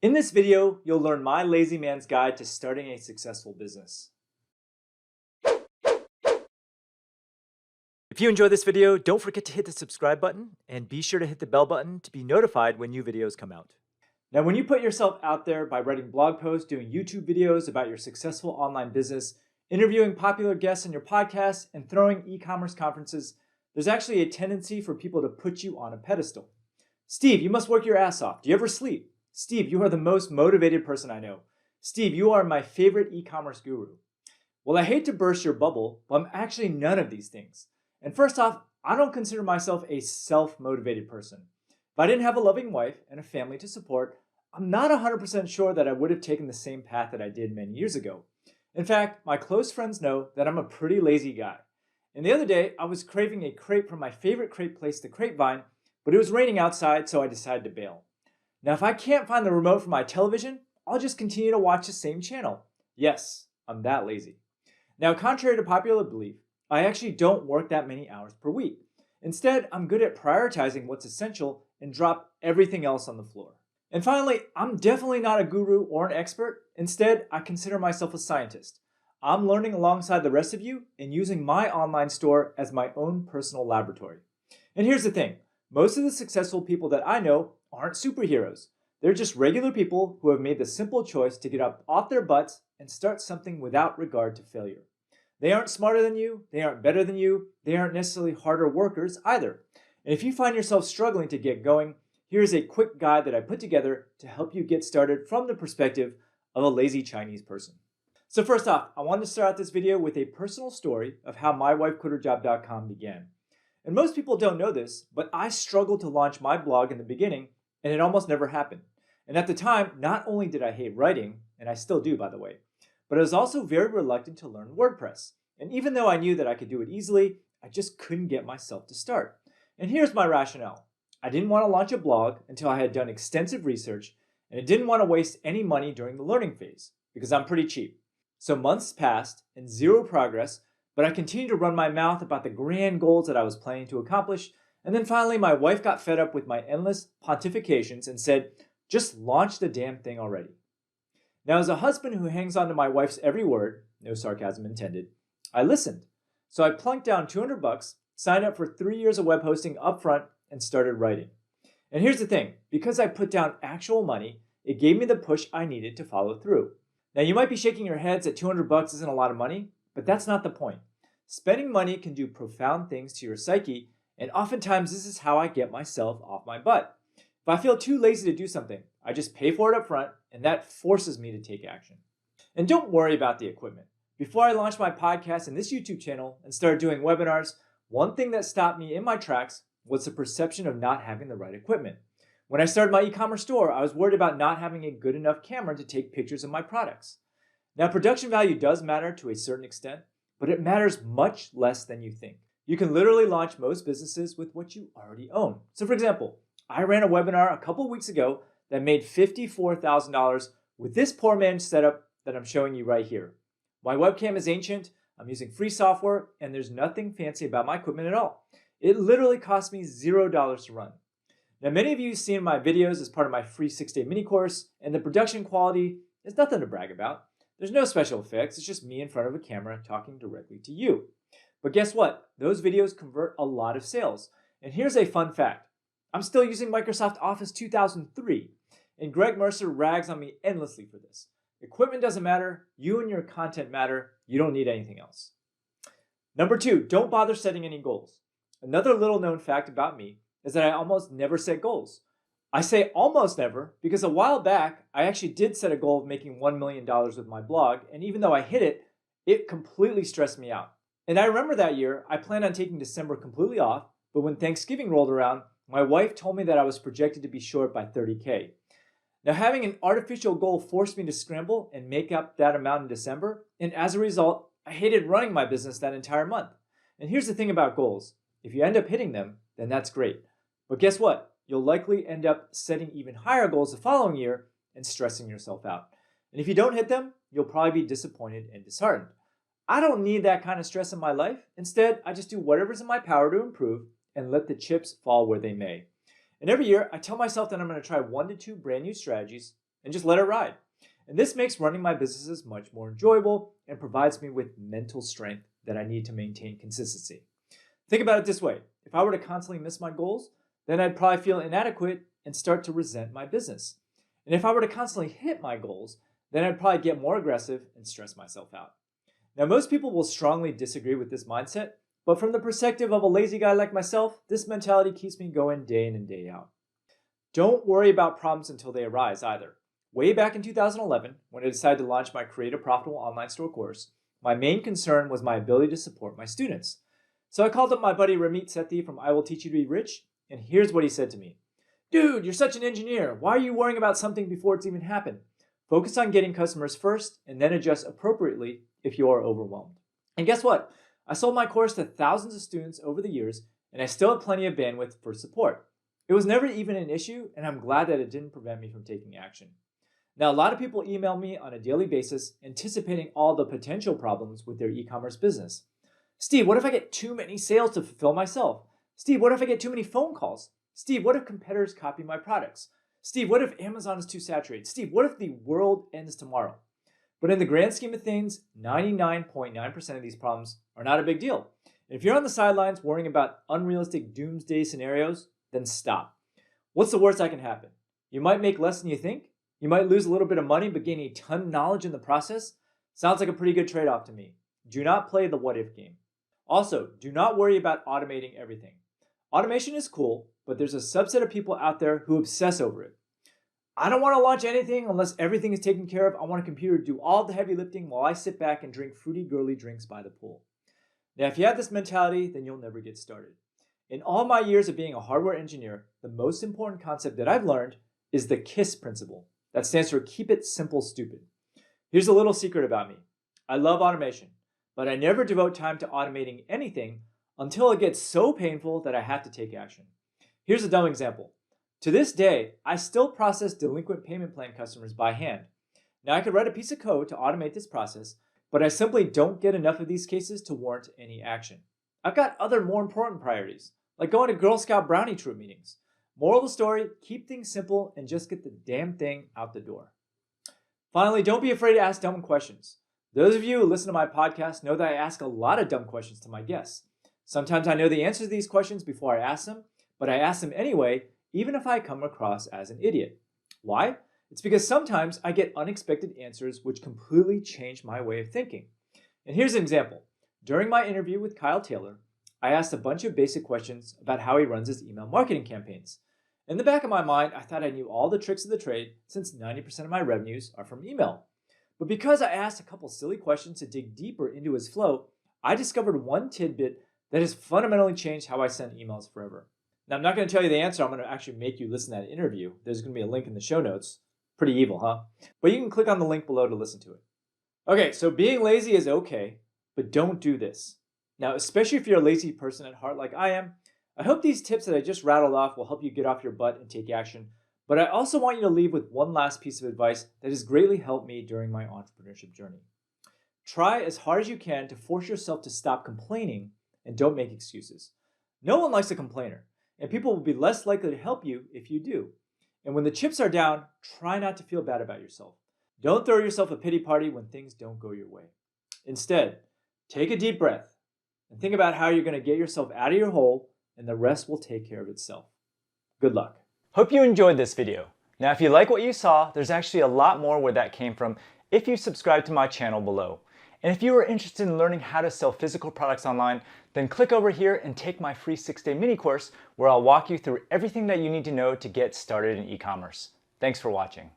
In this video, you'll learn my lazy man's guide to starting a successful business. If you enjoyed this video, don't forget to hit the subscribe button and be sure to hit the bell button to be notified when new videos come out. Now, when you put yourself out there by writing blog posts, doing YouTube videos about your successful online business, interviewing popular guests on your podcast, and throwing e-commerce conferences, there's actually a tendency for people to put you on a pedestal. Steve, you must work your ass off. Do you ever sleep? Steve, you are the most motivated person I know. Steve, you are my favorite e-commerce guru. Well, I hate to burst your bubble, but I'm actually none of these things. And first off, I don't consider myself a self-motivated person. If I didn't have a loving wife and a family to support, I'm not 100% sure that I would have taken the same path that I did many years ago. In fact, my close friends know that I'm a pretty lazy guy. And the other day, I was craving a crepe from my favorite crepe place, the Grapevine, but it was raining outside, so I decided to bail. Now, if I can't find the remote for my television, I'll just continue to watch the same channel. Yes, I'm that lazy. Now, contrary to popular belief, I actually don't work that many hours per week. Instead, I'm good at prioritizing what's essential and drop everything else on the floor. And finally, I'm definitely not a guru or an expert. Instead, I consider myself a scientist. I'm learning alongside the rest of you and using my online store as my own personal laboratory. And here's the thing. Most of the successful people that I know aren't superheroes. They're just regular people who have made the simple choice to get up off their butts and start something without regard to failure. They aren't smarter than you, they aren't better than you, they aren't necessarily harder workers either. And if you find yourself struggling to get going, here's a quick guide that I put together to help you get started from the perspective of a lazy Chinese person. So first off, I wanted to start out this video with a personal story of how mywifequitherjob.com began. And most people don't know this, but I struggled to launch my blog in the beginning, and it almost never happened. And at the time, not only did I hate writing, and I still do, by the way, but I was also very reluctant to learn WordPress. And even though I knew that I could do it easily, I just couldn't get myself to start. And here's my rationale. I didn't want to launch a blog until I had done extensive research, and I didn't want to waste any money during the learning phase, because I'm pretty cheap. So months passed, and zero progress, but I continued to run my mouth about the grand goals that I was planning to accomplish, and then finally my wife got fed up with my endless pontifications and said, just launch the damn thing already. Now, as a husband who hangs on to my wife's every word, no sarcasm intended, I listened. So I plunked down $200, signed up for 3 years of web hosting upfront, and started writing. And here's the thing, because I put down actual money, it gave me the push I needed to follow through. Now, you might be shaking your heads that $200 isn't a lot of money, but that's not the point. Spending money can do profound things to your psyche, and oftentimes this is how I get myself off my butt. If I feel too lazy to do something, I just pay for it up front, and that forces me to take action. And don't worry about the equipment. Before I launched my podcast and this YouTube channel and started doing webinars, one thing that stopped me in my tracks was the perception of not having the right equipment. When I started my e-commerce store, I was worried about not having a good enough camera to take pictures of my products. Now, production value does matter to a certain extent, but it matters much less than you think. You can literally launch most businesses with what you already own. So for example, I ran a webinar a couple weeks ago that made $54,000 with this poor man's setup that I'm showing you right here. My webcam is ancient, I'm using free software, and there's nothing fancy about my equipment at all. It literally cost me $0 to run. Now, many of you have seen my videos as part of my free 6-day mini course, and the production quality is nothing to brag about. There's no special effects, it's just me in front of a camera talking directly to you. But guess what? Those videos convert a lot of sales. And here's a fun fact. I'm still using Microsoft Office 2003, and Greg Mercer rags on me endlessly for this. Equipment doesn't matter, you and your content matter, you don't need anything else. Number 2, don't bother setting any goals. Another little known fact about me is that I almost never set goals. I say almost never because a while back, I actually did set a goal of making $1 million with my blog, and even though I hit it, it completely stressed me out. And I remember that year, I planned on taking December completely off, but when Thanksgiving rolled around, my wife told me that I was projected to be short by 30K. Now, having an artificial goal forced me to scramble and make up that amount in December, and as a result, I hated running my business that entire month. And here's the thing about goals. If you end up hitting them, then that's great. But guess what? You'll likely end up setting even higher goals the following year and stressing yourself out. And if you don't hit them, you'll probably be disappointed and disheartened. I don't need that kind of stress in my life. Instead, I just do whatever's in my power to improve and let the chips fall where they may. And every year, I tell myself that I'm going to try 1 to 2 brand new strategies, and just let it ride. And this makes running my businesses much more enjoyable and provides me with mental strength that I need to maintain consistency. Think about it this way. If I were to constantly miss my goals, then I'd probably feel inadequate and start to resent my business. And if I were to constantly hit my goals, then I'd probably get more aggressive and stress myself out. Now, most people will strongly disagree with this mindset, but from the perspective of a lazy guy like myself, this mentality keeps me going day in and day out. Don't worry about problems until they arise either. Way back in 2011, when I decided to launch my Create a Profitable Online Store course, my main concern was my ability to support my students. So I called up my buddy Ramit Sethi from I Will Teach You to Be Rich, and here's what he said to me. Dude, you're such an engineer. Why are you worrying about something before it's even happened? Focus on getting customers first and then adjust appropriately if you are overwhelmed. And guess what? I sold my course to thousands of students over the years, and I still have plenty of bandwidth for support. It was never even an issue, and I'm glad that it didn't prevent me from taking action. Now, a lot of people email me on a daily basis anticipating all the potential problems with their e-commerce business. Steve, what if I get too many sales to fulfill myself? Steve, what if I get too many phone calls? Steve, what if competitors copy my products? Steve, what if Amazon is too saturated? Steve, what if the world ends tomorrow? But in the grand scheme of things, 99.9% of these problems are not a big deal. And if you're on the sidelines worrying about unrealistic doomsday scenarios, then stop. What's the worst that can happen? You might make less than you think. You might lose a little bit of money but gain a ton of knowledge in the process. Sounds like a pretty good trade-off to me. Do not play the what-if game. Also, do not worry about automating everything. Automation is cool, but there's a subset of people out there who obsess over it. I don't want to launch anything unless everything is taken care of. I want a computer to do all the heavy lifting while I sit back and drink fruity girly drinks by the pool. Now, if you have this mentality, then you'll never get started. In all my years of being a hardware engineer, the most important concept that I've learned is the KISS principle. That stands for Keep It Simple Stupid. Here's a little secret about me. I love automation, but I never devote time to automating anything until it gets so painful that I have to take action. Here's a dumb example. To this day, I still process delinquent payment plan customers by hand. Now, I could write a piece of code to automate this process, but I simply don't get enough of these cases to warrant any action. I've got other more important priorities, like going to Girl Scout Brownie Troop meetings. Moral of the story, keep things simple and just get the damn thing out the door. Finally, don't be afraid to ask dumb questions. Those of you who listen to my podcast know that I ask a lot of dumb questions to my guests. Sometimes I know the answers to these questions before I ask them, but I ask them anyway, even if I come across as an idiot. Why? It's because sometimes I get unexpected answers which completely change my way of thinking. And here's an example. During my interview with Kyle Taylor, I asked a bunch of basic questions about how he runs his email marketing campaigns. In the back of my mind, I thought I knew all the tricks of the trade since 90% of my revenues are from email. But because I asked a couple silly questions to dig deeper into his flow, I discovered one tidbit that has fundamentally changed how I send emails forever. Now, I'm not going to tell you the answer. I'm going to actually make you listen to that interview. There's going to be a link in the show notes. Pretty evil, huh? But you can click on the link below to listen to it. Okay, so being lazy is okay, but don't do this. Now, especially if you're a lazy person at heart like I am, I hope these tips that I just rattled off will help you get off your butt and take action. But I also want you to leave with one last piece of advice that has greatly helped me during my entrepreneurship journey. Try as hard as you can to force yourself to stop complaining and don't make excuses. No one likes a complainer, and people will be less likely to help you if you do. And when the chips are down, try not to feel bad about yourself. Don't throw yourself a pity party when things don't go your way. Instead, take a deep breath and think about how you're going to get yourself out of your hole, and the rest will take care of itself. Good luck. Hope you enjoyed this video. Now, if you like what you saw, there's actually a lot more where that came from if you subscribe to my channel below. And if you are interested in learning how to sell physical products online, then click over here and take my free 6-day mini course where I'll walk you through everything that you need to know to get started in e-commerce. Thanks for watching.